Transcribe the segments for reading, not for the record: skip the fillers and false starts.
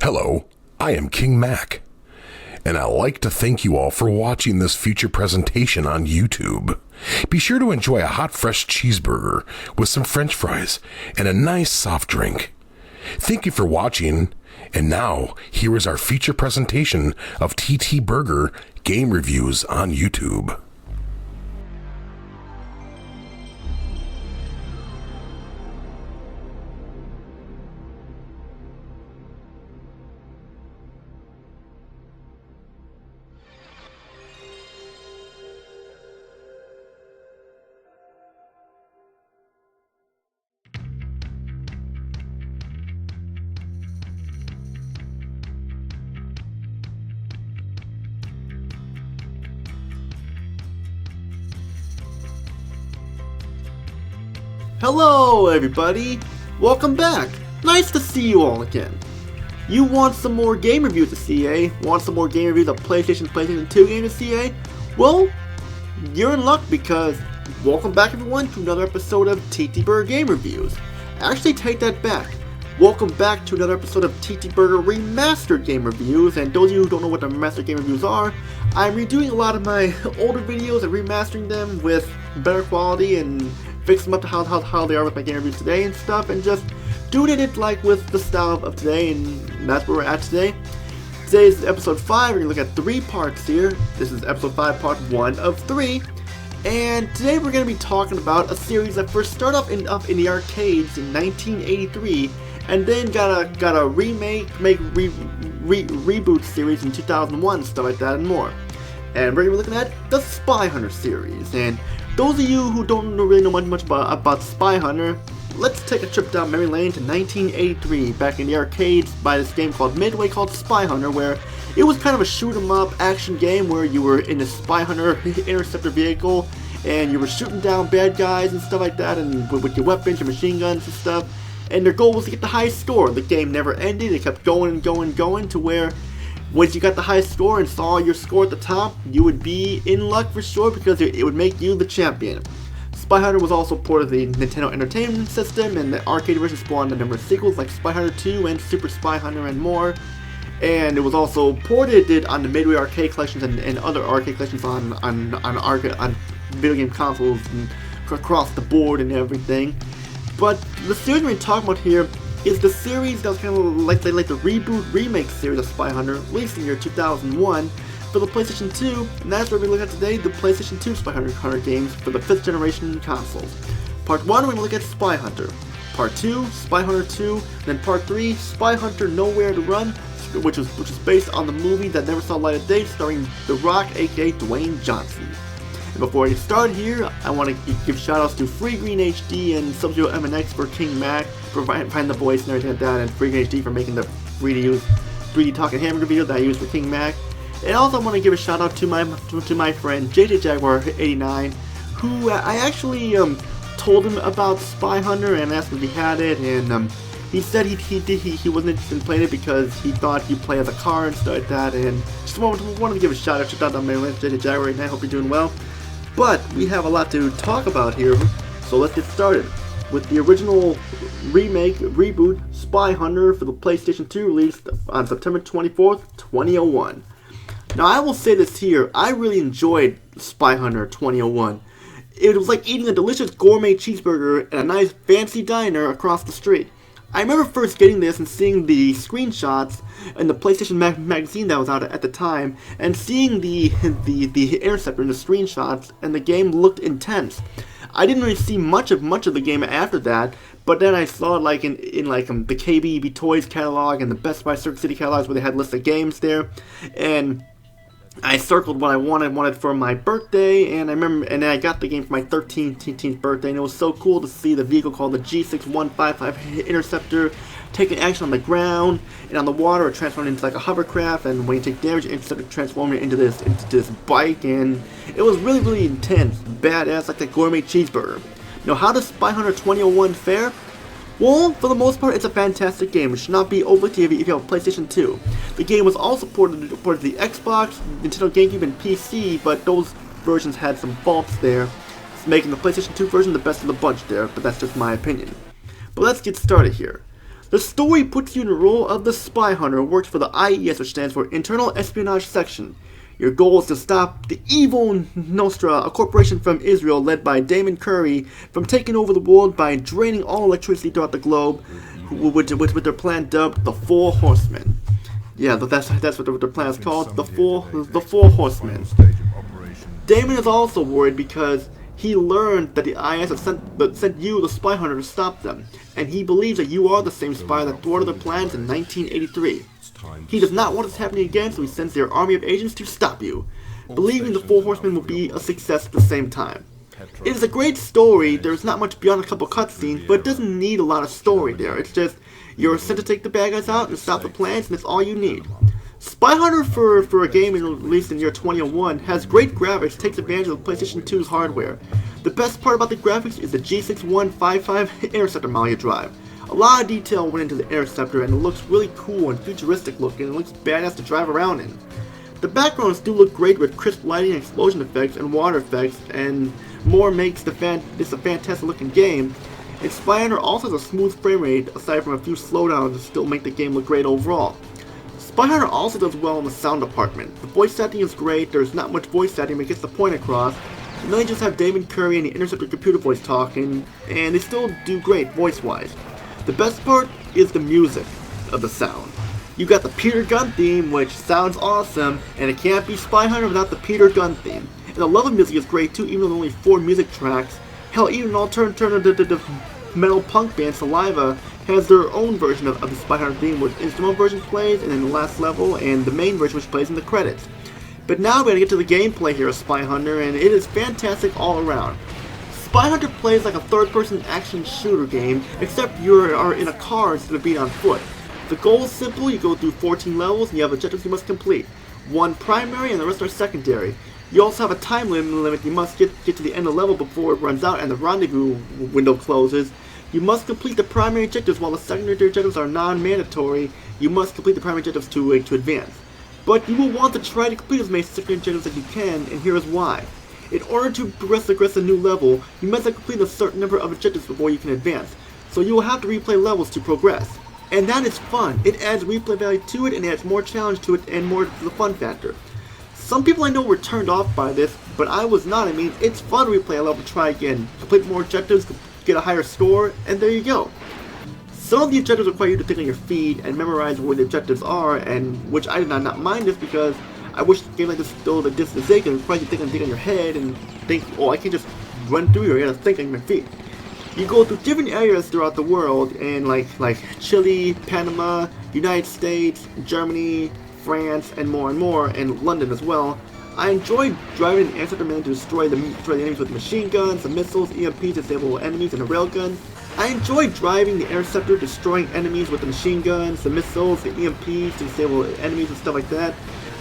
Hello, I am King Mac, and I'd like to thank you all for watching this feature presentation on YouTube. Be sure to enjoy a hot fresh cheeseburger with some french fries and a nice soft drink. Thank you for watching, and now here is our feature presentation of TTBurger Game Reviews on YouTube. Hello everybody, welcome back. Nice to see you all again. You want some more game reviews to see, eh? Want some more game reviews of PlayStation 2 games to see, eh? Well, you're in luck because welcome back everyone to another episode of TTBurger Game Reviews. Actually take that back. Welcome back to another episode of TTBurger Remastered Game Reviews, and those of you who don't know what the Remastered Game Reviews are, I'm redoing a lot of my older videos and remastering them with better quality and fix them up to how they are with my game reviews today and stuff, and just doing it like with the style of today, and that's where we're at today. Today's episode 5, we're going to look at 3 parts here. This is episode 5, part 1 of 3, and today we're going to be talking about a series that first started off in the arcades in 1983, and then got a reboot series in 2001, and stuff like that and more. And we're going to be looking at the SpyHunter series, and those of you who don't really know much about SpyHunter, let's take a trip down memory lane to 1983, back in the arcades by this game called Midway called SpyHunter, where it was kind of a shoot-'em-up action game where you were in a SpyHunter interceptor vehicle, and you were shooting down bad guys and stuff like that, and with your weapons, your machine guns and stuff, and their goal was to get the highest score. The game never ended, it kept going and going and going to where once you got the highest score and saw your score at the top, you would be in luck for sure because it would make you the champion. SpyHunter was also ported to the Nintendo Entertainment System, and the arcade version spawned a number of sequels like SpyHunter 2 and Super SpyHunter and more. And it was also ported on the Midway arcade collections and other arcade collections on video game consoles and across the board and everything. But the series we're talking about here is the series that was kind of like the reboot remake series of SpyHunter, released in the year 2001 for the PlayStation 2, and that's what we're looking at today, the PlayStation 2 SpyHunter games for the 5th generation consoles. Part 1, we're going to look at SpyHunter. Part 2, SpyHunter 2, then Part 3, SpyHunter Nowhere to Run, which was based on the movie that never saw light of day, starring The Rock, aka Dwayne Johnson. And before I get started here, I want to give shoutouts to Free Green HD and SubZeroMNX for King Mac for finding the voice and everything like that, and Free Green HD for making the free to use 3D Talking Hamburger video that I use for King Mac. And also I want to give a shout out to my friend JJ Jaguar 89, who I actually told him about SpyHunter and asked him if he had it, and he said he wasn't interested in playing it because he thought you play as a car and stuff like that, and just wanted to give a shout out to my friend JJ Jaguar 89. Hope you're doing well. But we have a lot to talk about here, so let's get started with the original reboot SpyHunter for the PlayStation 2, released on September 24th, 2001. Now I will say this here, I really enjoyed SpyHunter 2001. It was like eating a delicious gourmet cheeseburger at a nice fancy diner across the street. I remember first getting this and seeing the screenshots in the PlayStation magazine that was out at the time, and seeing the interceptor in the screenshots, and the game looked intense. I didn't really see much of the game after that, but then I saw it like in the KBB Toys catalog and the Best Buy Circuit City catalogs where they had lists of games there, and I circled what I wanted for my birthday, and I remember, and then I got the game for my 13th birthday, and it was so cool to see the vehicle called the G6155 Interceptor taking action on the ground and on the water, or transforming into like a hovercraft, and when you take damage, it transforming into this bike, and it was really intense, badass, like that gourmet cheeseburger. Now, how does SpyHunter 2001 fare? Well, for the most part, it's a fantastic game. It should not be overlooked if you have a PlayStation 2. The game was also ported to the Xbox, Nintendo GameCube, and PC, but those versions had some faults there, making the PlayStation 2 version the best of the bunch there, but that's just my opinion. But let's get started here. The story puts you in the role of the Spy Hunter who works for the IES, which stands for Internal Espionage Section. Your goal is to stop the evil Nostra, a corporation from Israel led by Damon Curry, from taking over the world by draining all electricity throughout the globe, with their plan dubbed the Four Horsemen. Yeah, that's what their plan is called, the Four Horsemen. Damon is also worried because he learned that the IS have sent you, the Spy Hunter, to stop them, and he believes that you are the same spy that thwarted their plans in 1983. He does not want this happening again, so he sends their army of agents to stop you, believing the Four Horsemen will be a success at the same time. It is a great story. There's not much beyond a couple cutscenes, but it doesn't need a lot of story there. It's just, you're sent to take the bad guys out and stop the plans, and that's all you need. SpyHunter, for a game released in the year 2001, has great graphics, takes advantage of the PlayStation 2's hardware. The best part about the graphics is the G6155 Interceptor model you drive. A lot of detail went into the Interceptor, and it looks really cool and futuristic looking, and it looks badass to drive around in. The backgrounds do look great with crisp lighting, explosion effects, and water effects, and more makes this a fantastic looking game. And SpyHunter also has a smooth frame rate, aside from a few slowdowns, to still make the game look great overall. SpyHunter also does well in the sound department. The voice acting is great, there's not much voice acting, but it gets the point across. And then they just have Damon Curry and the Interceptor computer voice talking, and they still do great voice-wise. The best part is the music of the sound. You got the Peter Gunn theme, which sounds awesome, and it can't be SpyHunter without the Peter Gunn theme. And the level music is great too, even though there's only 4 music tracks. Hell, even an alternative metal punk band, Saliva, has their own version of the SpyHunter theme, where the instrumental version plays, and then the last level, and the main version which plays in the credits. But now we're going to get to the gameplay here of SpyHunter, and it is fantastic all around. SpyHunter plays like a third-person action shooter game, except you are in a car instead of being on foot. The goal is simple. You go through 14 levels, and you have objectives you must complete. 1 primary, and the rest are secondary. You also have a time limit. You must get to the end of the level before it runs out and the rendezvous window closes. You must complete the primary objectives, while the secondary objectives are non-mandatory. You must complete the primary objectives to advance. But you will want to try to complete as many secondary objectives as you can, and here is why. In order to progress a new level, you must have completed a certain number of objectives before you can advance, so you will have to replay levels to progress. And that is fun. It adds replay value to it, and adds more challenge to it, and more to the fun factor. Some people I know were turned off by this, but I was not. I mean, it's fun to replay a level, try again, complete more objectives, get a higher score, and there you go. Some of the objectives require you to think on your feet and memorize where the objectives are, and which I did not mind this, because I wish a game like this still existed today, because it requires you to think on your head and think, oh, I can't just run through here, I gotta think on my feet. You go through different areas throughout the world, and like Chile, Panama, United States, Germany, France, and more, and London as well. I enjoyed driving an Interceptor to destroy the enemies with machine guns, the missiles, EMPs, disable enemies, and the railgun. I enjoyed driving the Interceptor, destroying enemies with the machine guns, the missiles, the EMPs, to disable enemies and stuff like that.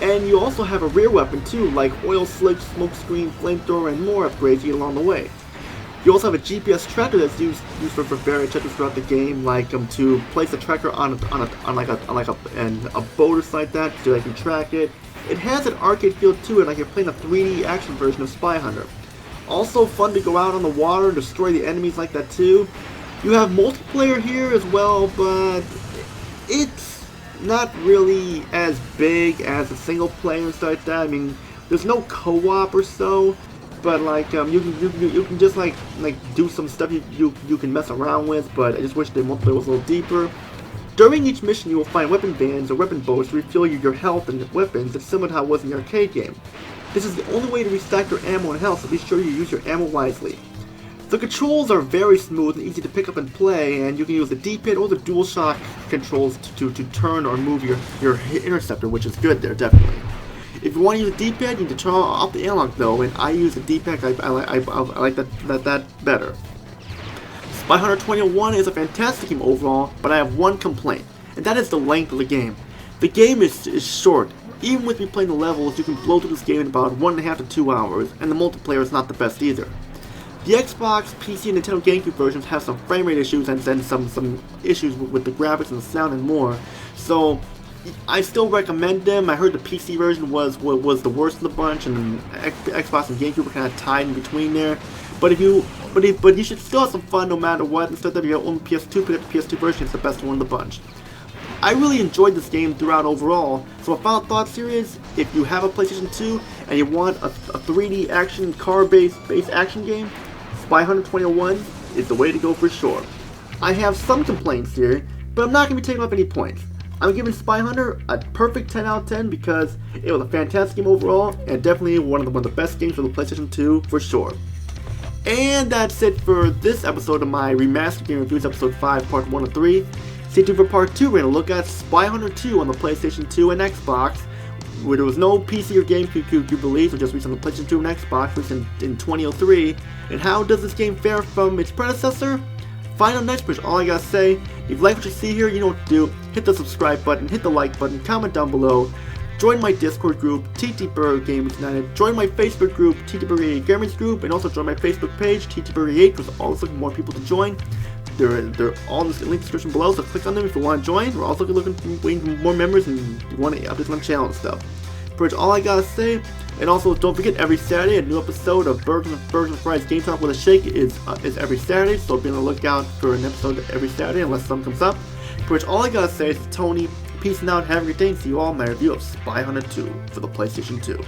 And you also have a rear weapon too, like oil slick, smoke screen, flamethrower, and more upgrades you get along the way. You also have a GPS tracker that's used for various objectives throughout the game, like to place a tracker on a boat or something like that, so they can track it. It has an arcade feel to it, like you're playing a 3D action version of SpyHunter. Also fun to go out on the water and destroy the enemies like that too. You have multiplayer here as well, but it's not really as big as a single player and stuff like that. I mean, there's no co-op or so, but like you can just like do some stuff you can mess around with. But I just wish the multiplayer was a little deeper. During each mission, you will find weapon bands or weapon boats to refill your health and weapons. It's similar to how it was in the arcade game. This is the only way to restock your ammo and health, so be sure you use your ammo wisely. The controls are very smooth and easy to pick up and play, and you can use the D-pad or the DualShock controls to turn or move your Interceptor, which is good there, definitely. If you want to use the D-pad, you need to turn off the analog though, and I use the D-pad. I like that better. SpyHunter 2001 is a fantastic game overall, but I have one complaint, and that is the length of the game. The game is short. Even with me playing the levels, you can blow through this game in about 1.5 to 2 hours, and the multiplayer is not the best either. The Xbox, PC, and Nintendo GameCube versions have some frame rate issues and then some issues with the graphics and the sound and more, so I still recommend them. I heard the PC version was the worst of the bunch, and Xbox and GameCube were kind of tied in between there. But if you but you should still have some fun no matter what. Instead of your own PS2, pick up the PS2 version. It's the best one in the bunch. I really enjoyed this game throughout overall. So my final thought series, if you have a PlayStation 2 and you want a 3D action car-based action game, SpyHunter 2001 is the way to go for sure. I have some complaints here, but I'm not going to be taking off any points. I'm giving SpyHunter a perfect 10 out of 10 because it was a fantastic game overall and definitely one of the best games for the PlayStation 2 for sure. And that's it for this episode of my Remastered Game Reviews, episode 5, part 1 of 3. Stay tuned for part 2, we're going to look at SpyHunter 2 on the PlayStation 2 and Xbox, where there was no PC or GameCube release, it just released on the PlayStation 2 and Xbox, released in 2003. And how does this game fare from its predecessor? Find out next, but all I gotta say, if you like what you see here, you know what to do. Hit the subscribe button, hit the like button, comment down below. Join my Discord group, TTBurger Gamers United. Join my Facebook group, TTBurger Gamers Group, and also join my Facebook page, TTBurger 8, because we're always looking for more people to join. They're all in the link description below, so click on them if you want to join. We're also waiting for more members and you want to update on the channel and stuff. Pretty much all I gotta say. And also, don't forget, every Saturday a new episode of Burgers and Fries Game Talk with a Shake is every Saturday. So be on the lookout for an episode every Saturday unless something comes up. Pretty much all I gotta say is Tony. Peace out, have a great day, and see you all in my review of SpyHunter 2 for the PlayStation 2.